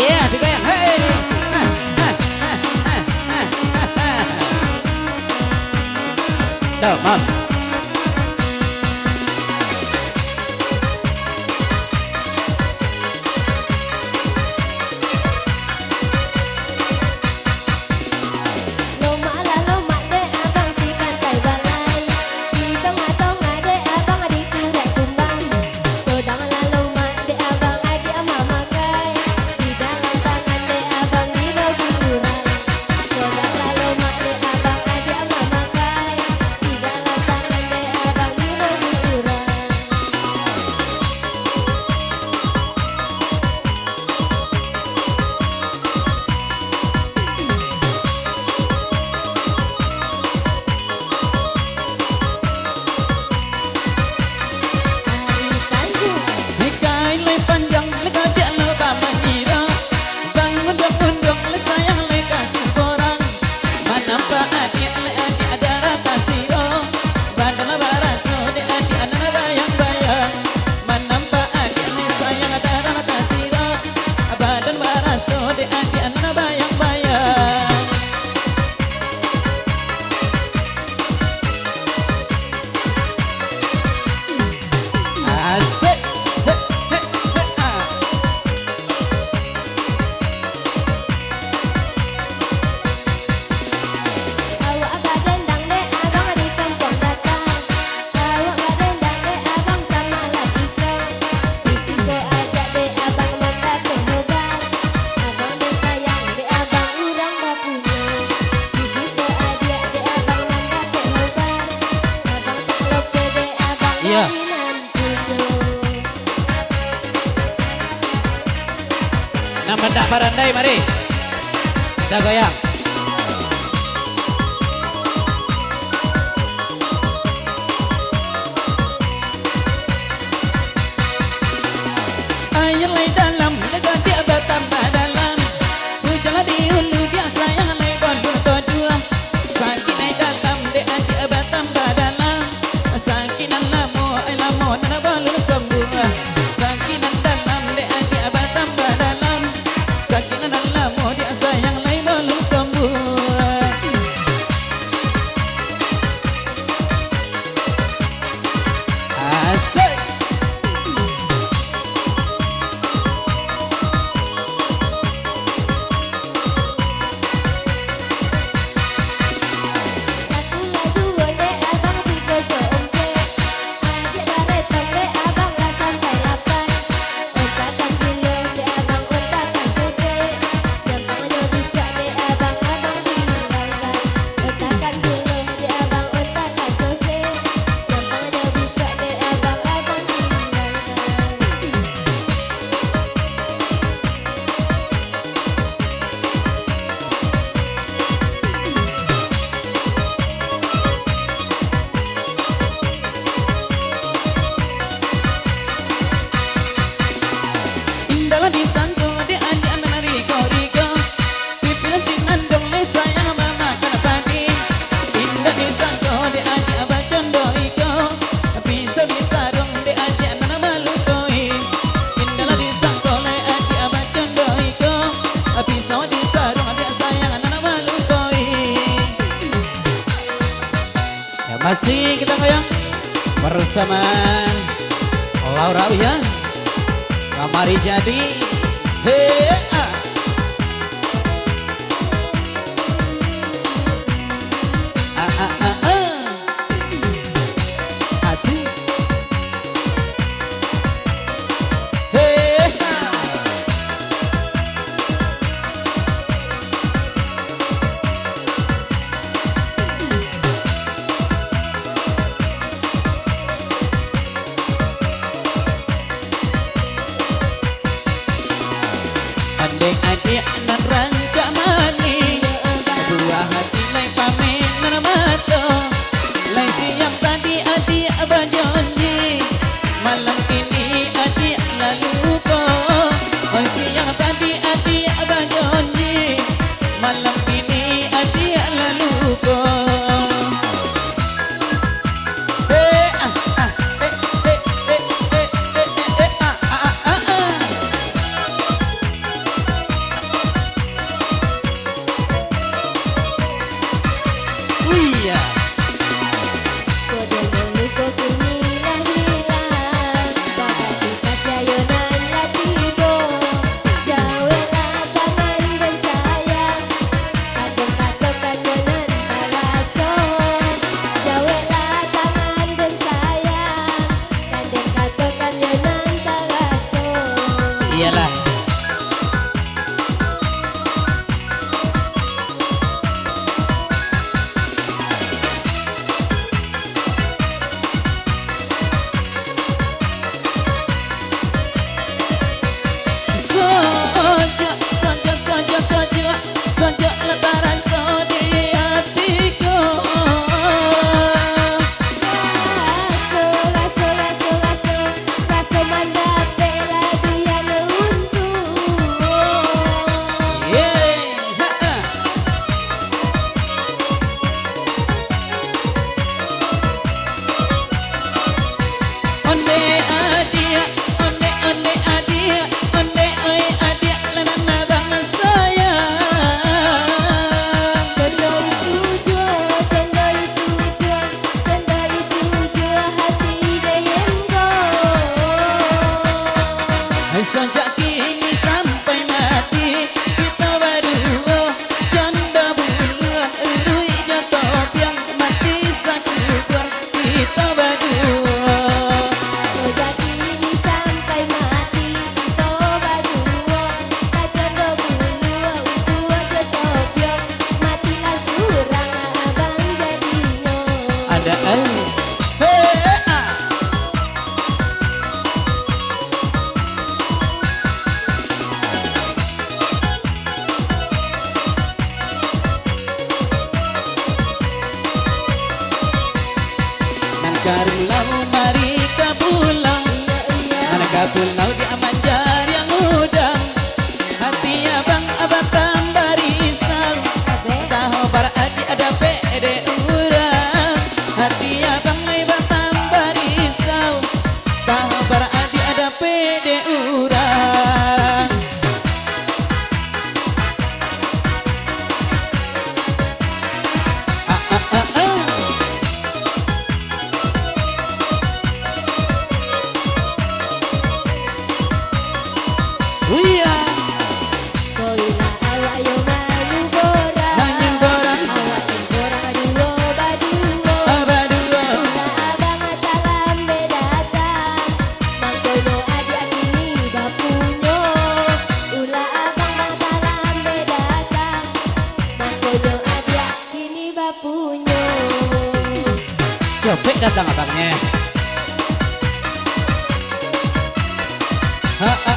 Iya, digoyang. Hei. Tuh, Mon. Iya. Nama dak barandai mari. Kita goyang. Air lay dalam, lega dia bertambah dalam. Hujan di hulu dia sayang lay bodoh dua. Sakit lay dalam, dia bertambah dalam. Sakit dalam. Nana balun sembuh, sakinan dalam dia bertambah dalam, sakinan dalam dia sayang lay balun sembuh. Asik. Disangko di adik anak riko-riko pipil sinandong le sayang mama kana pani indah disangko di adik abah condoiko bisa disarung di adik anak malukoi indah disangko le adik abah condoiko bisa disarung adik sayang anak malukoi. Ya masih kita goyang bersama Laura ya. Mari jadi asik adik-adik nan ranca mani buah hati lay pamenan mata lay siang tadi adik abah janji malam ini adik lalu lupa siang tadi adik abah janji malam ini adik lalu lupa. Karulau mari ke pulau, mana ke pulau di Amanjar yang udang. Hati abang abang tambah risau, tahu para adik ada pede urang. Hati abang abang tambah risau, tahu para adik ada pede urang. Iya, Koila awak yo manyu borang, manyu borang, awak yo borang aduo baduo. abadua. Ula abang salam bedatang, mangkono adik kini bapunyo. Ula abang salam bedatang, mangkono adik kini bapunyo. Cepet datang abangnya. Ha, ha,